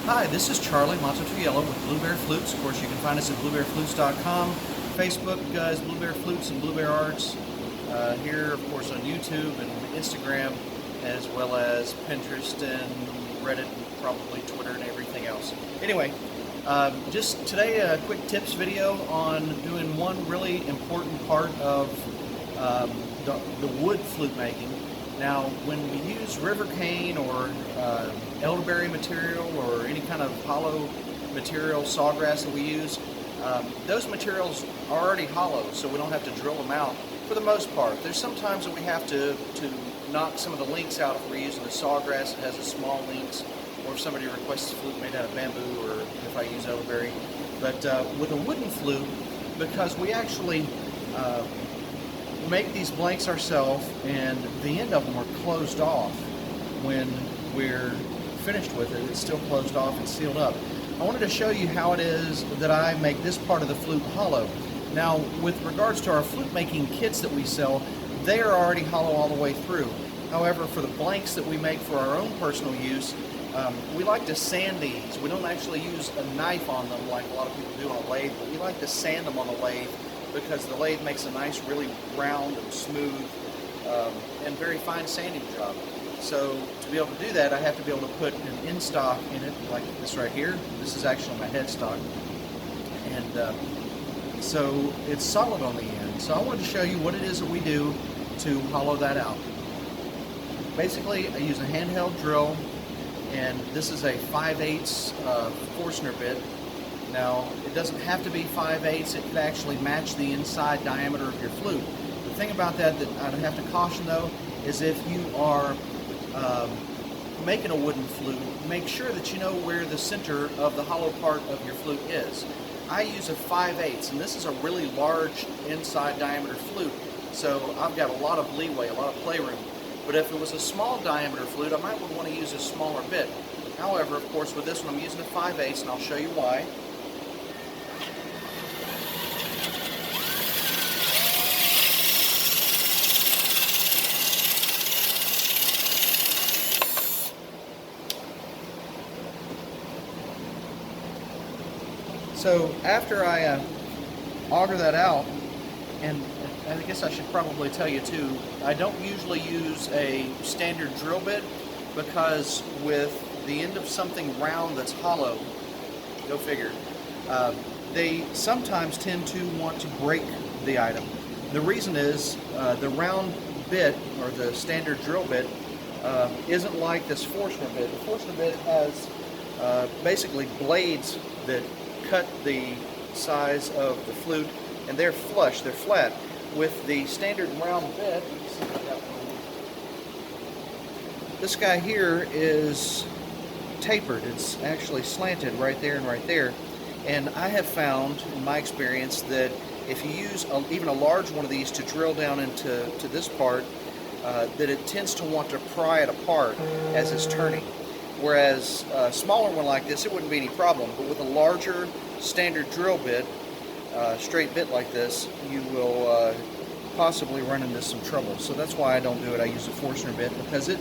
Hi, this is Charlie Mato-Toyela with Blue Bear Flutes. Of course, you can find us at bluebearflutes.com. Facebook is Blue Bear Flutes and Blue Bear Arts. Here, of course, on YouTube and Instagram, as well as Pinterest and Reddit, and probably Twitter and everything else. Anyway, just today a quick tips video on doing one really important part of the wood flute making. Now, when we use river cane or elderberry material or any kind of hollow material, sawgrass that we use, those materials are already hollow, so we don't have to drill them out for the most part. There's some times that we have to knock some of the links out if we're using the sawgrass that has a small links, or if somebody requests a flute made out of bamboo, or if I use elderberry. But with a wooden flute, because we actually make these blanks ourselves, and the end of them are closed off when we're finished with it. It's still closed off and sealed up. I wanted to show you how it is that I make this part of the flute hollow. Now, with regards to our flute making kits that we sell, they are already hollow all the way through. However, for the blanks that we make for our own personal use, we like to sand these. We don't actually use a knife on them like a lot of people do on a lathe, but we like to sand them on the lathe because the lathe makes a nice, really round and smooth and very fine sanding job. So to be able to do that, I have to be able to put an end stock in it, like this right here. This is actually my headstock. And so it's solid on the end. So I wanted to show you what it is that we do to hollow that out. Basically, I use a handheld drill, and this is a 5/8 Forstner bit. Now, it doesn't have to be 5/8, it could actually match the inside diameter of your flute. The thing about that I'd have to caution though, is if you are making a wooden flute, make sure that you know where the center of the hollow part of your flute is. I use a 5/8, and this is a really large inside diameter flute, so I've got a lot of leeway, a lot of playroom. But if it was a small diameter flute, I might want to use a smaller bit. However, of course, with this one I'm using a 5/8, and I'll show you why. So after I auger that out, and I guess I should probably tell you too, I don't usually use a standard drill bit, because with the end of something round that's hollow, go figure, they sometimes tend to want to break the item. The reason is the round bit, or the standard drill bit, isn't like this Forstner bit. The Forstner bit has basically blades that cut the size of the flute, and they're flush, they're flat. With the standard round bit, this guy here is tapered. It's actually slanted right there and right there. And I have found, in my experience, that if you use even a large one of these to drill down into this part, that it tends to want to pry it apart as it's turning. Whereas a smaller one like this, it wouldn't be any problem. But with a larger standard drill bit, straight bit like this, you will possibly run into some trouble. So that's why I don't do it. I use a Forstner bit, because it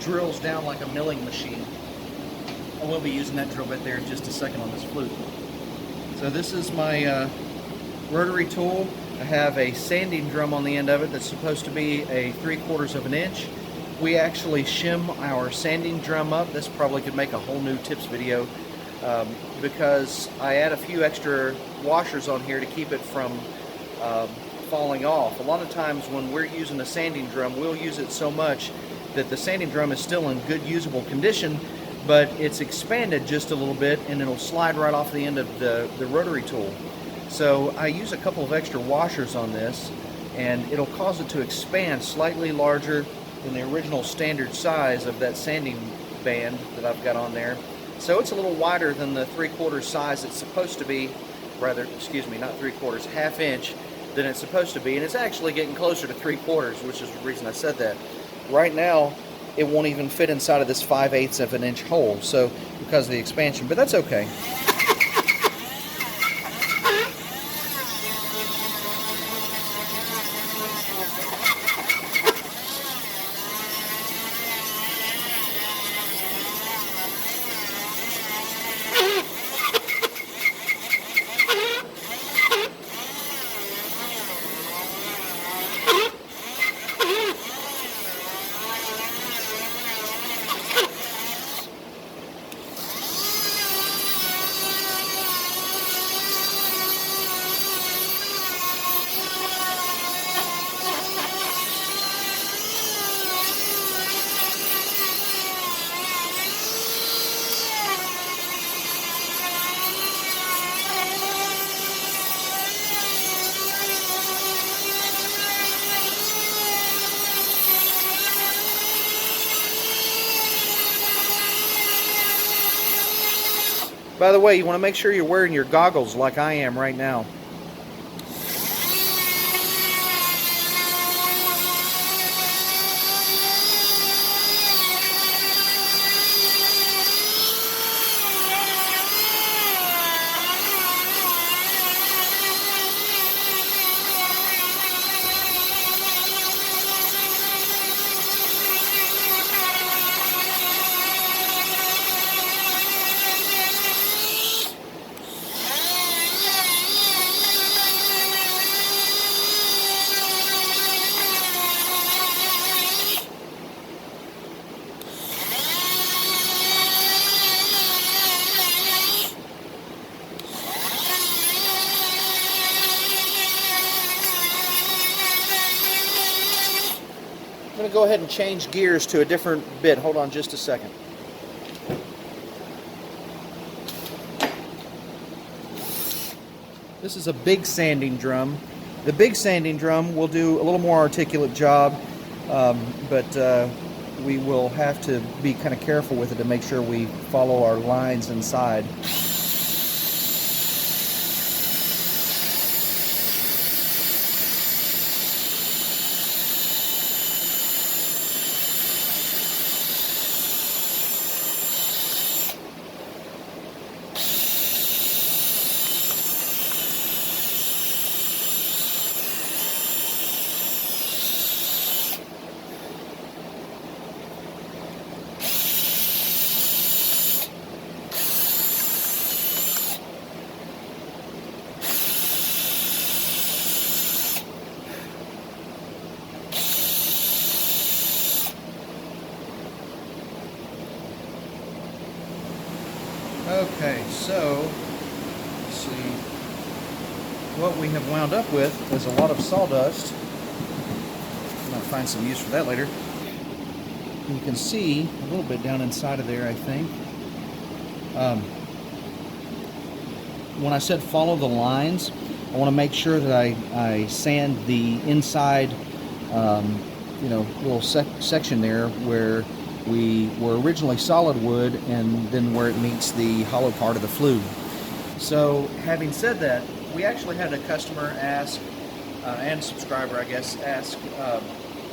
drills down like a milling machine. I will be using that drill bit there in just a second on this flute. So this is my rotary tool. I have a sanding drum on the end of it that's supposed to be a 3/4 of an inch. We actually shim our sanding drum up. This probably could make a whole new tips video, because I add a few extra washers on here to keep it from falling off. A lot of times when we're using a sanding drum, we'll use it so much that the sanding drum is still in good usable condition, but it's expanded just a little bit, and it'll slide right off the end of the rotary tool. So I use a couple of extra washers on this, and it'll cause it to expand slightly larger than the original standard size of that sanding band that I've got on there. So it's a little wider than the 3/4 size it's supposed to be, rather, excuse me, not 3/4, 1/2 inch than it's supposed to be, and it's actually getting closer to 3/4, which is the reason I said that. Right now, it won't even fit inside of this 5/8 of an inch hole, so because of the expansion, but that's okay. By the way, you want to make sure you're wearing your goggles like I am right now. I'm going to go ahead and change gears to a different bit. Hold on just a second. This is a big sanding drum. The big sanding drum will do a little more articulate job, but we will have to be kind of careful with it to make sure we follow our lines inside. Okay, so let's see. What we have wound up with is a lot of sawdust. I'm going to find some use for that later. You can see a little bit down inside of there, I think. When I said follow the lines, I want to make sure that I sand the inside, little section there where we were originally solid wood and then where it meets the hollow part of the flute. So having said that, we actually had a customer ask, and subscriber I guess, ask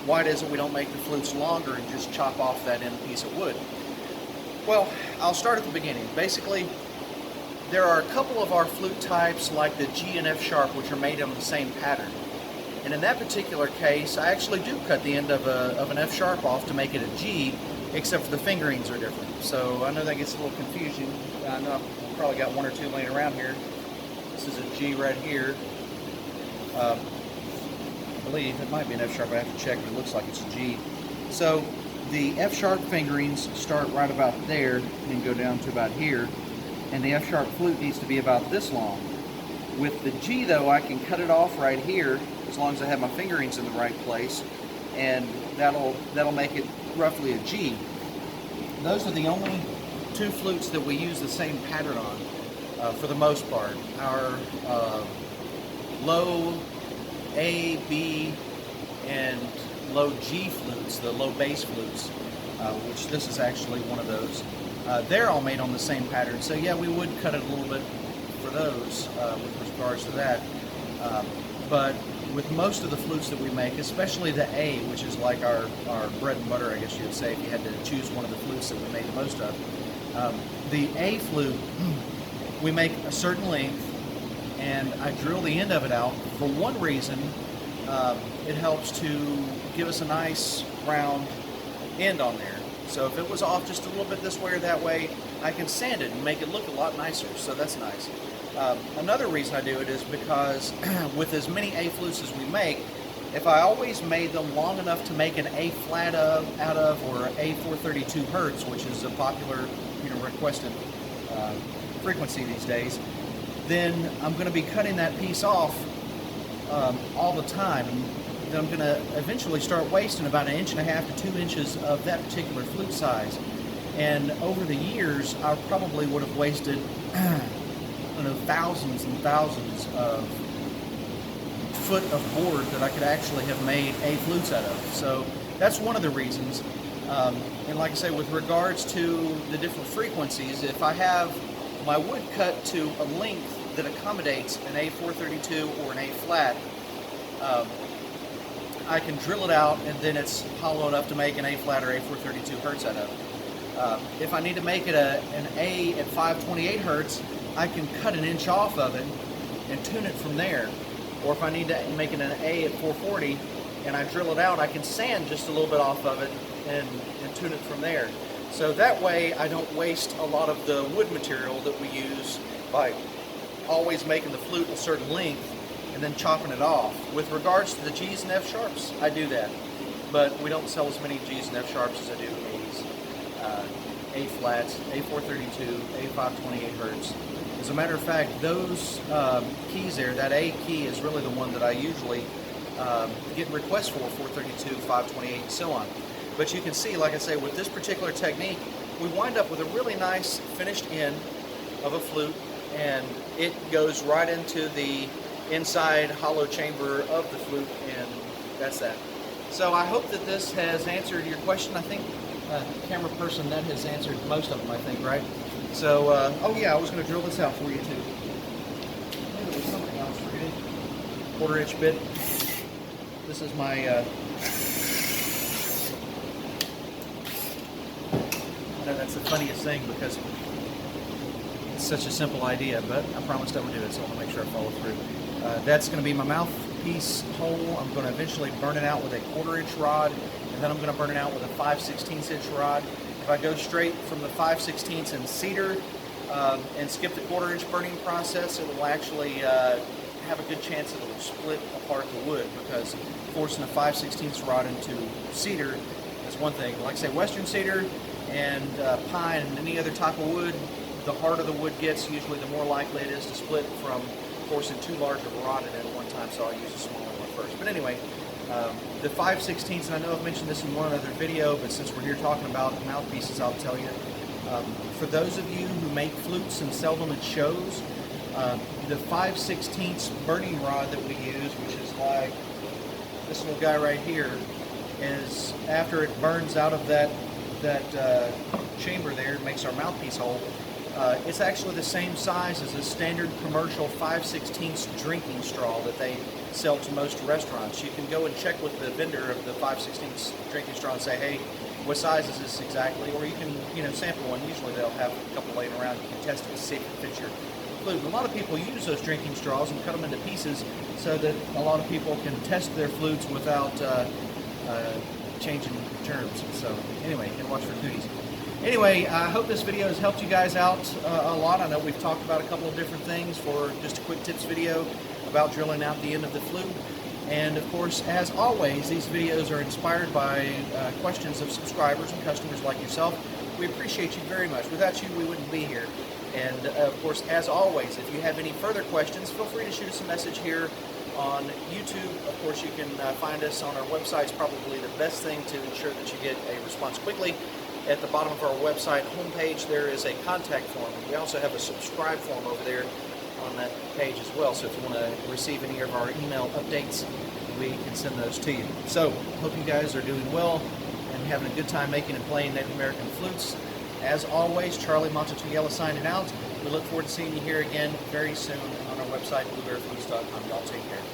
why it is that we don't make the flutes longer and just chop off that end piece of wood. Well, I'll start at the beginning. Basically, there are a couple of our flute types like the G and F sharp which are made on the same pattern. And in that particular case, I actually do cut the end of an F sharp off to make it a G, except for the fingerings are different. So I know that gets a little confusing. I know I've probably got one or two laying around here. This is a G right here. I believe it might be an F sharp. I have to check, but it looks like it's a G. So the F sharp fingerings start right about there and go down to about here. And the F sharp flute needs to be about this long. With the G though, I can cut it off right here as long as I have my fingerings in the right place, and that'll make it roughly a G. Those are the only two flutes that we use the same pattern on for the most part. Our low A, B, and low G flutes, the low bass flutes, which this is actually one of those. They're all made on the same pattern. So yeah, we would cut it a little bit for those with regards to that. But with most of the flutes that we make, especially the A, which is like our bread and butter, I guess you would say, if you had to choose one of the flutes that we make the most of. The A flute, we make a certain length, and I drill the end of it out for one reason. It helps to give us a nice round end on there. So if it was off just a little bit this way or that way, I can sand it and make it look a lot nicer, so that's nice. Another reason I do it is because with as many A flutes as we make, if I always made them long enough to make an A flat out of, or A 432 hertz, which is a popular, requested frequency these days, then I'm going to be cutting that piece off all the time. And then I'm going to eventually start wasting about 1.5 to 2 inches of that particular flute size. And over the years, I probably would have wasted thousands and thousands of foot of board that I could actually have made A flutes out of. So that's one of the reasons. And like I say, with regards to the different frequencies, if I have my wood cut to a length that accommodates an A432 or an A flat, I can drill it out, and then it's hollow enough to make an A flat or A432 hertz out of. If I need to make it an A at 528 hertz, I can cut an inch off of it and tune it from there. Or if I need to make it an A at 440 and I drill it out, I can sand just a little bit off of it and tune it from there. So that way I don't waste a lot of the wood material that we use by always making the flute a certain length and then chopping it off. With regards to the G's and F sharps, I do that, but we don't sell as many G's and F sharps as I do A's, A flats, A432, A528 hertz. As a matter of fact, those keys there, that A key is really the one that I usually get requests for, 432, 528, and so on. But you can see, like I say, with this particular technique, we wind up with a really nice finished end of a flute, and it goes right into the inside hollow chamber of the flute, and that's that. So I hope that this has answered your question. I think camera person, that has answered most of them, I think, right? So, oh yeah, I was going to drill this out for you too. Maybe there's something else forgetting. 1/4 inch bit. This is my, I know that's the funniest thing because it's such a simple idea, but I promised I would do it, so I want to make sure I follow through. That's going to be my mouthpiece hole. I'm going to eventually burn it out with a 1/4 inch rod, and then I'm going to burn it out with a 5/16 inch rod. If I go straight from the 5/16 in cedar and skip the 1/4 inch burning process, it will actually have a good chance that it will split apart the wood, because forcing a 5/16 rod into cedar is one thing. Like I say, western cedar and pine and any other type of wood, the harder the wood gets, usually the more likely it is to split from forcing too large of a rod in it at one time, so I'll use a smaller one first. But anyway, the 5/16, and I know I've mentioned this in one other video, but since we're here talking about mouthpieces, I'll tell you. For those of you who make flutes and sell them at shows, the 5/16 burning rod that we use, which is like this little guy right here, is after it burns out of that chamber there, it makes our mouthpiece hole. It's actually the same size as a standard commercial 5/16 drinking straw that they sell to most restaurants. You can go and check with the vendor of the 5/16 drinking straw and say, hey, what size is this exactly? Or you can, sample one. Usually they'll have a couple laying around. You can test it to see if it fits your flute. And a lot of people use those drinking straws and cut them into pieces so that a lot of people can test their flutes without changing terms. So anyway, you can watch for cooties. Anyway, I hope this video has helped you guys out a lot. I know we've talked about a couple of different things for just a quick tips video about drilling out the end of the flute. And of course, as always, these videos are inspired by questions of subscribers and customers like yourself. We appreciate you very much. Without you, we wouldn't be here. And of course, as always, if you have any further questions, feel free to shoot us a message here on YouTube. Of course, you can find us on our website. It's probably the best thing to ensure that you get a response quickly. At the bottom of our website homepage, there is a contact form. We also have a subscribe form over there on that page as well. So if you want to receive any of our email updates, we can send those to you. So, hope you guys are doing well and having a good time making and playing Native American flutes. As always, Charlie Mato-Toyela signing out. We look forward to seeing you here again very soon on our website, bluebearflutes.com. Y'all take care.